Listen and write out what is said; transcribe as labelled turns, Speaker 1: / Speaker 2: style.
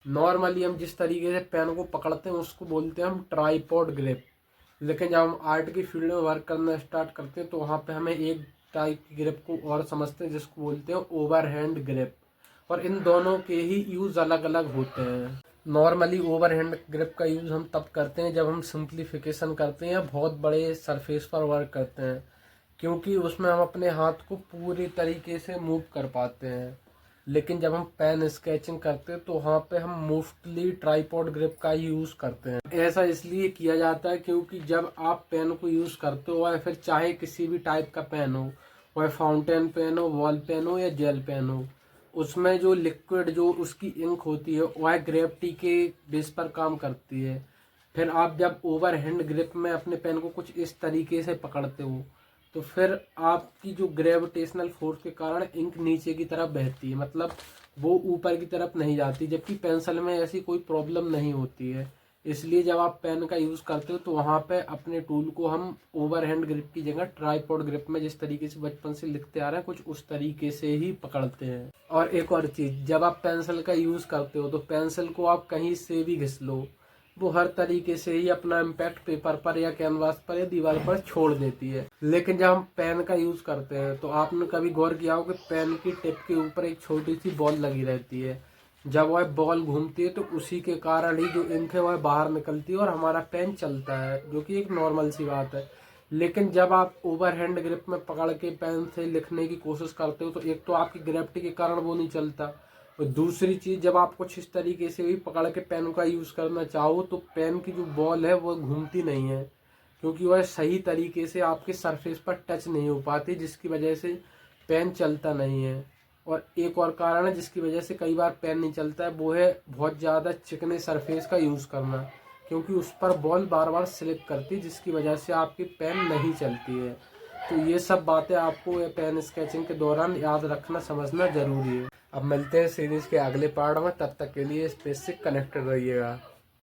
Speaker 1: Normally हम जिस तरीके से पेन को पकड़ते हैं उसको बोलते हैं हम ट्राइपॉड ग्रिप। लेकिन जब हम आर्ट की फील्ड में वर्क करना स्टार्ट करते हैं तो वहाँ पे हमें एक टाइप की ग्रिप को और समझते हैं जिसको बोलते हैं ओवर हैंड ग्रिप। और इन दोनों के ही यूज़ अलग अलग होते हैं। नॉर्मली ओवर हैंड ग्रिप का यूज़ हम तब करते हैं जब हम सिंप्लीफिकेशन करते हैं या बहुत बड़े सरफेस पर वर्क करते हैं, क्योंकि उसमें हम अपने हाथ को पूरी तरीके से मूव कर पाते हैं। लेकिन जब हम पेन स्केचिंग करते हैं तो वहाँ पे हम मोस्टली ट्राइपॉड ग्रिप का ही यूज़ करते हैं। ऐसा इसलिए किया जाता है क्योंकि जब आप पेन को यूज़ करते हो, या फिर चाहे किसी भी टाइप का पेन हो, वह फाउंटेन पेन हो, बॉल पेन हो या जेल पेन हो, उसमें जो लिक्विड जो उसकी इंक होती है वह ग्रेविटी के बेस पर काम करती है। फिर आप जब ओवर हैंड ग्रिप में अपने पेन को कुछ इस तरीके से पकड़ते हो तो फिर आपकी जो ग्रेविटेशनल फोर्स के कारण इंक नीचे की तरफ बहती है, मतलब वो ऊपर की तरफ नहीं जाती, जबकि पेंसिल में ऐसी कोई प्रॉब्लम नहीं होती है। इसलिए जब आप पेन का यूज़ करते हो तो वहाँ पे अपने टूल को हम ओवर हैंड ग्रिप की जगह ट्राइपॉड ग्रिप में जिस तरीके से बचपन से लिखते आ रहे हैं कुछ उस तरीके से ही पकड़ते हैं। और एक और चीज़, जब आप पेंसिल का यूज़ करते हो तो पेंसिल को आप कहीं से भी घिस लो, वो हर तरीके से ही अपना इम्पैक्ट पेपर पर या कैनवास पर या दीवार पर छोड़ देती है। लेकिन जब हम पेन का यूज़ करते हैं तो आपने कभी गौर किया हो कि पेन की टिप के ऊपर एक छोटी सी बॉल लगी रहती है। जब वह बॉल घूमती है तो उसी के कारण ही जो इंक है वह बाहर निकलती है और हमारा पेन चलता है, जो कि एक नॉर्मल सी बात है। लेकिन जब आप ओवर हैंड ग्रिप में पकड़ के पेन से लिखने की कोशिश करते हो तो एक तो आपकी ग्रेविटी के कारण वो नहीं चलता, और दूसरी चीज़ जब आप कुछ इस तरीके से भी पकड़ के पेन का यूज़ करना चाहो तो पेन की जो बॉल है वो घूमती नहीं है, क्योंकि वह सही तरीके से आपके सरफेस पर टच नहीं हो पाती, जिसकी वजह से पेन चलता नहीं है। और एक और कारण है जिसकी वजह से कई बार पेन नहीं चलता है, वो है बहुत ज़्यादा चिकने सरफेस का यूज़ करना, क्योंकि उस पर बॉल बार बार स्लिप करती है जिसकी वजह से आपकी पेन नहीं चलती है। तो ये सब बातें आपको ये पेन स्केचिंग के दौरान याद रखना समझना ज़रूरी है। अब मिलते हैं सीरीज़ के अगले पार्ट में, तब तक के लिए स्पेस से कनेक्टेड रहिएगा।